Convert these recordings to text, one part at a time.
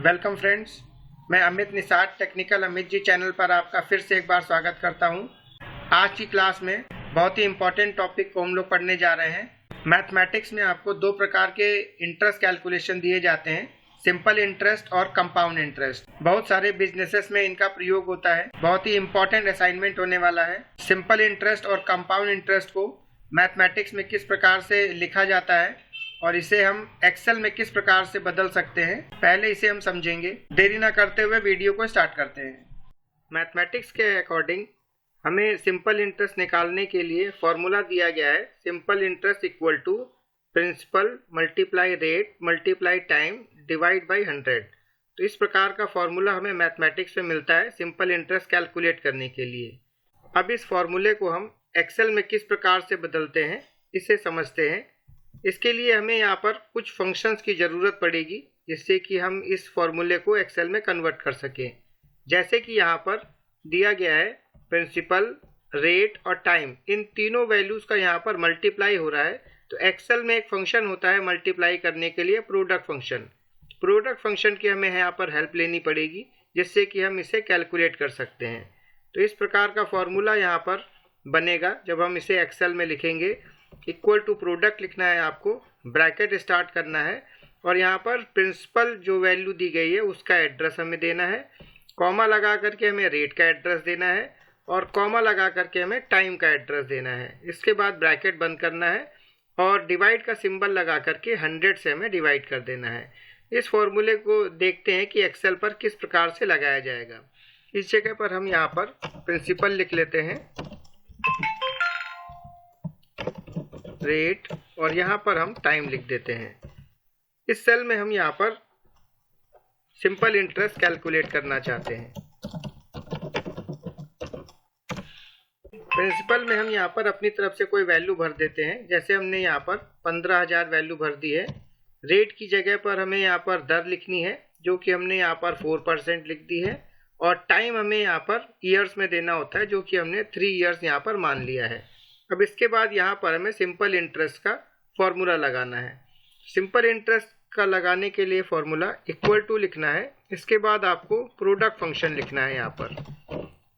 Welcome friends, मैं Amit Nishad technical Amit ji channel पर आपका फिर से एक बार स्वागत करता हूं। आज की क्लास में बहुत ही इम्पोर्टेंट टॉपिक को हम लोग पढ़ने जा रहे हैं। मैथमेटिक्स में आपको दो प्रकार के इंटरेस्ट कैलकुलेशन दिए जाते हैं, सिंपल इंटरेस्ट और कंपाउंड इंटरेस्ट। बहुत सारे बिजनेसेस में इनका प्रयोग होता है। बहुत ही इम्पोर्टेंट असाइनमेंट होने वाला है। सिंपल इंटरेस्ट और कंपाउंड इंटरेस्ट को मैथमेटिक्स में किस प्रकार से लिखा जाता है और इसे हम एक्सेल में किस प्रकार से बदल सकते हैं, पहले इसे हम समझेंगे। देरी ना करते हुए वीडियो को स्टार्ट करते हैं। मैथमेटिक्स के अकॉर्डिंग हमें सिंपल इंटरेस्ट निकालने के लिए फॉर्मूला दिया गया है। Simple interest equal to principal multiply rate multiply time divide by 100। तो इस प्रकार का फॉर्मूला हमें मैथमेटिक्स में मिलता है सिंपल इंटरेस्ट कैलकुलेट करने के लिए। अब इस फॉर्मूले को हम एक्सेल में किस प्रकार से बदलते हैं, इसे समझते हैं। इसके लिए हमें यहाँ पर कुछ फंक्शंस की ज़रूरत पड़ेगी जिससे कि हम इस फॉर्मूले को एक्सेल में कन्वर्ट कर सकें। जैसे कि यहाँ पर दिया गया है प्रिंसिपल, रेट और टाइम, इन तीनों वैल्यूज़ का यहाँ पर मल्टीप्लाई हो रहा है। तो एक्सेल में एक फंक्शन होता है मल्टीप्लाई करने के लिए, प्रोडक्ट फंक्शन। प्रोडक्ट फंक्शन की हमें यहाँ पर हेल्प लेनी पड़ेगी जिससे कि हम इसे कैलकुलेट कर सकते हैं। तो इस प्रकार का फॉर्मूला यहाँ पर बनेगा जब हम इसे एक्सेल में लिखेंगे। इक्वल टू प्रोडक्ट लिखना है, आपको ब्रैकेट स्टार्ट करना है और यहाँ पर प्रिंसिपल जो वैल्यू दी गई है उसका एड्रेस हमें देना है। कॉमा लगा करके हमें रेट का एड्रेस देना है और कॉमा लगा करके हमें टाइम का एड्रेस देना है। इसके बाद ब्रैकेट बंद करना है और डिवाइड का सिंबल लगा करके 100 से हमें डिवाइड कर देना है। इस फॉर्मूले को देखते हैं कि एक्सेल पर किस प्रकार से लगाया जाएगा। इस जगह पर हम यहाँ पर प्रिंसिपल लिख लेते हैं, रेट और यहाँ पर हम टाइम लिख देते हैं। इस सेल में हम यहाँ पर सिंपल इंटरेस्ट कैलकुलेट करना चाहते हैं। प्रिंसिपल में हम यहाँ पर अपनी तरफ से कोई वैल्यू भर देते हैं। जैसे हमने यहाँ पर 15,000 वैल्यू भर दी है। रेट की जगह पर हमें यहाँ पर दर लिखनी है जो कि हमने यहाँ पर 4% लिख दी है और टाइम हमें यहाँ पर ईयर्स में देना होता है जो कि हमने 3 ईयर्स यहाँ पर मान लिया है। अब इसके बाद यहाँ पर हमें सिंपल इंटरेस्ट का फॉर्मूला लगाना है। सिंपल इंटरेस्ट का लगाने के लिए फॉर्मूला इक्वल टू लिखना है। इसके बाद आपको प्रोडक्ट फंक्शन लिखना है। यहाँ पर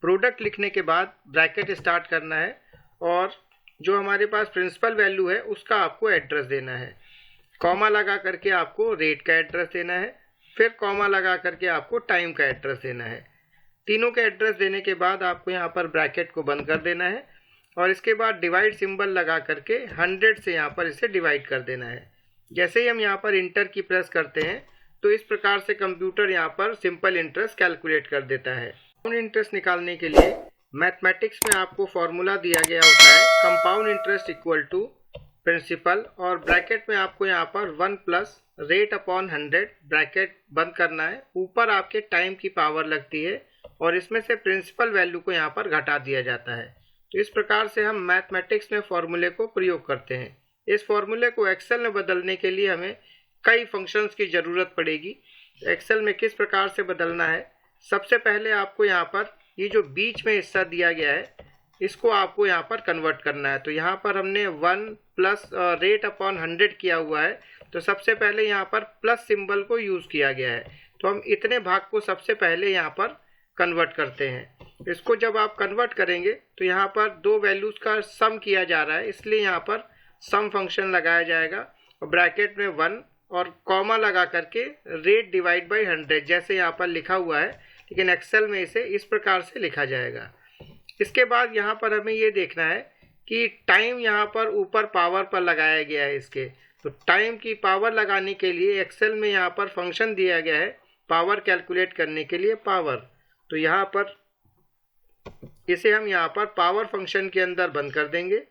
प्रोडक्ट लिखने के बाद ब्रैकेट स्टार्ट करना है और जो हमारे पास प्रिंसिपल वैल्यू है उसका आपको एड्रेस देना है। कॉमा लगा करके आपको रेट का एड्रेस देना है, फिर कॉमा लगा करके आपको टाइम का एड्रेस देना है। तीनों के एड्रेस देने के बाद आपको यहाँ पर ब्रैकेट को बंद कर देना है और इसके बाद डिवाइड सिंबल लगा करके 100 से यहाँ पर इसे डिवाइड कर देना है। जैसे ही हम यहाँ पर इंटर की प्रेस करते हैं तो इस प्रकार से कंप्यूटर यहाँ पर सिंपल इंटरेस्ट कैलकुलेट कर देता है। कंपाउंड इंटरेस्ट निकालने के लिए मैथमेटिक्स में आपको फॉर्मूला दिया गया होता है compound interest equal to principal और ब्रैकेट में आपको यहाँ पर 1 प्लस रेट अपॉन 100, ब्रैकेट बंद करना है। ऊपर आपके टाइम की पावर लगती है और इसमें से प्रिंसिपल वैल्यू को यहाँ पर घटा दिया जाता है। तो इस प्रकार से हम मैथमेटिक्स में फॉर्मूले को प्रयोग करते हैं। इस फॉर्मूले को एक्सेल में बदलने के लिए हमें कई फंक्शंस की ज़रूरत पड़ेगी। एक्सेल में किस प्रकार से बदलना है, सबसे पहले आपको यहाँ पर ये जो बीच में हिस्सा दिया गया है इसको आपको यहाँ पर कन्वर्ट करना है। तो यहाँ पर हमने 1 प्लस रेट अपॉन 100 किया हुआ है, तो सबसे पहले यहाँ पर प्लस सिंबल को यूज़ किया गया है। तो हम इतने भाग को सबसे पहले यहाँ पर कन्वर्ट करते हैं। इसको जब आप कन्वर्ट करेंगे तो यहाँ पर दो वैल्यूज़ का सम किया जा रहा है, इसलिए यहाँ पर सम फंक्शन लगाया जाएगा और ब्रैकेट में 1 और कॉमा लगा करके रेट डिवाइड बाई 100 जैसे यहाँ पर लिखा हुआ है, लेकिन एक्सेल में इसे इस प्रकार से लिखा जाएगा। इसके बाद यहाँ पर हमें ये देखना है कि टाइम यहाँ पर ऊपर पावर पर लगाया गया है इसके। तो टाइम की पावर लगाने के लिए एक्सेल में यहाँ पर फंक्शन दिया गया है पावर कैलकुलेट करने के लिए, पावर। तो यहाँ पर इसे हम यहाँ पर पावर फंक्शन के अंदर बंद कर देंगे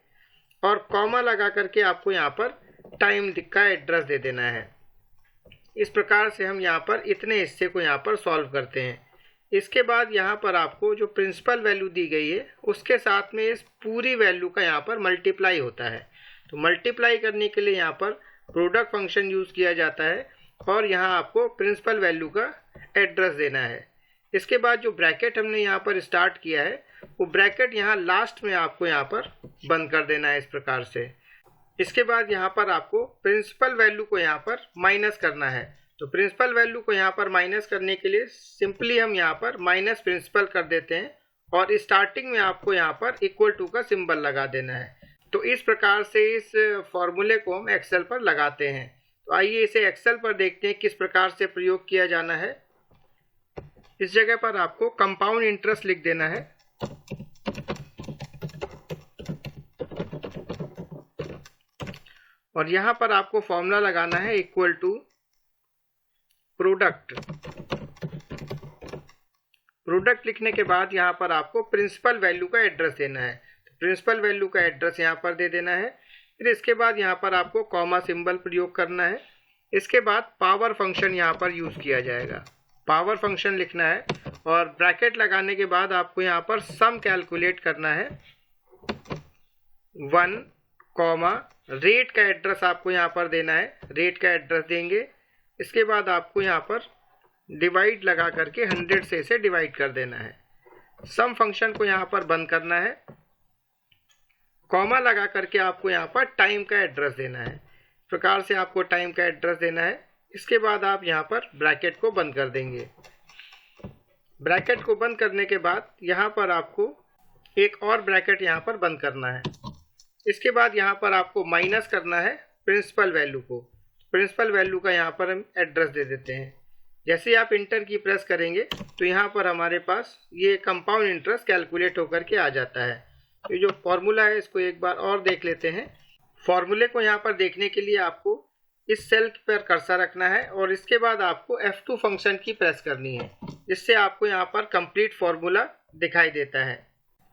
और कॉमा लगा करके आपको यहाँ पर टाइम का एड्रेस दे देना है। इस प्रकार से हम यहाँ पर इतने हिस्से को यहाँ पर सॉल्व करते हैं। इसके बाद यहाँ पर आपको जो प्रिंसिपल वैल्यू दी गई है उसके साथ में इस पूरी वैल्यू का यहाँ पर मल्टीप्लाई होता है। तो मल्टीप्लाई करने के लिए यहाँ पर प्रोडक्ट फंक्शन यूज़ किया जाता है और यहाँ आपको प्रिंसिपल वैल्यू का एड्रेस देना है। इसके बाद जो ब्रैकेट हमने यहाँ पर स्टार्ट किया है वो ब्रैकेट यहाँ लास्ट में आपको यहाँ पर बंद कर देना है इस प्रकार से। इसके बाद यहाँ पर आपको प्रिंसिपल वैल्यू को यहाँ पर माइनस करना है। तो प्रिंसिपल वैल्यू को यहाँ पर माइनस करने के लिए सिंपली हम यहाँ पर माइनस प्रिंसिपल कर देते हैं और स्टार्टिंग में आपको यहाँ पर इक्वल टू का सिंबल लगा देना है। तो इस प्रकार से इस फॉर्मूले को हम एक्सेल पर लगाते हैं। तो आइए इसे एक्सेल पर देखते हैं किस प्रकार से प्रयोग किया जाना है। इस जगह पर आपको कंपाउंड इंटरेस्ट लिख देना है। और यहाँ पर आपको फॉर्मूला लगाना है इक्वल टू प्रोडक्ट। प्रोडक्ट लिखने के बाद यहाँ पर आपको प्रिंसिपल वैल्यू का एड्रेस देना है। तो प्रिंसिपल वैल्यू का एड्रेस यहाँ पर दे देना है। फिर इसके बाद यहाँ पर आपको कॉमा सिंबल प्रयोग करना है। इसके बाद पावर फंक्शन यहाँ पर यूज किया जाएगा। पावर फंक्शन लिखना है और ब्रैकेट लगाने के बाद आपको यहाँ पर सम कैलकुलेट करना है। 1, रेट का एड्रेस आपको यहाँ पर देना है। रेट का एड्रेस देंगे। इसके बाद आपको यहाँ पर डिवाइड लगा करके 100 से इसे डिवाइड कर देना है। सम फंक्शन को यहाँ पर बंद करना है। कॉमा लगा करके आपको यहाँ पर टाइम का एड्रेस देना है। इस प्रकार से आपको टाइम का एड्रेस देना है। इसके बाद आप यहाँ पर ब्रैकेट को बंद कर देंगे। ब्रैकेट को बंद करने के बाद यहाँ पर आपको एक और ब्रैकेट यहाँ पर बंद करना है। इसके बाद यहाँ पर आपको माइनस करना है प्रिंसिपल वैल्यू को। प्रिंसिपल वैल्यू का यहाँ पर हम एड्रेस दे देते हैं। जैसे आप इंटर की प्रेस करेंगे तो यहाँ पर हमारे पास ये कंपाउंड इंटरेस्ट कैलकुलेट होकर के आ जाता है। तो जो फॉर्मूला है इसको एक बार और देख लेते हैं। फॉर्मूले को यहाँ पर देखने के लिए आपको इस सेल पर कर्सर रखना है और इसके बाद आपको F2 फंक्शन की प्रेस करनी है, जिससे आपको यहाँ पर कंप्लीट फॉर्मूला दिखाई देता है।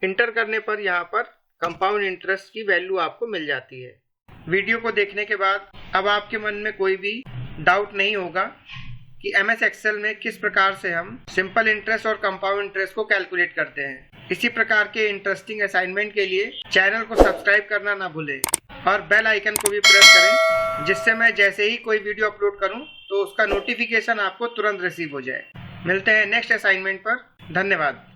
इंटर करने पर यहाँ पर कंपाउंड इंटरेस्ट की वैल्यू आपको मिल जाती है। वीडियो को देखने के बाद अब आपके मन में कोई भी डाउट नहीं होगा कि MS एक्सेल में किस प्रकार से हम सिंपल इंटरेस्ट और कंपाउंड इंटरेस्ट को कैलकुलेट करते हैं। इसी प्रकार के इंटरेस्टिंग असाइनमेंट के लिए चैनल को सब्सक्राइब करना ना भूलें और बेल आइकन को भी प्रेस करें, जिससे मैं जैसे ही कोई वीडियो अपलोड करूं तो उसका नोटिफिकेशन आपको तुरंत रिसीव हो जाए। मिलते हैं नेक्स्ट असाइनमेंट पर। धन्यवाद।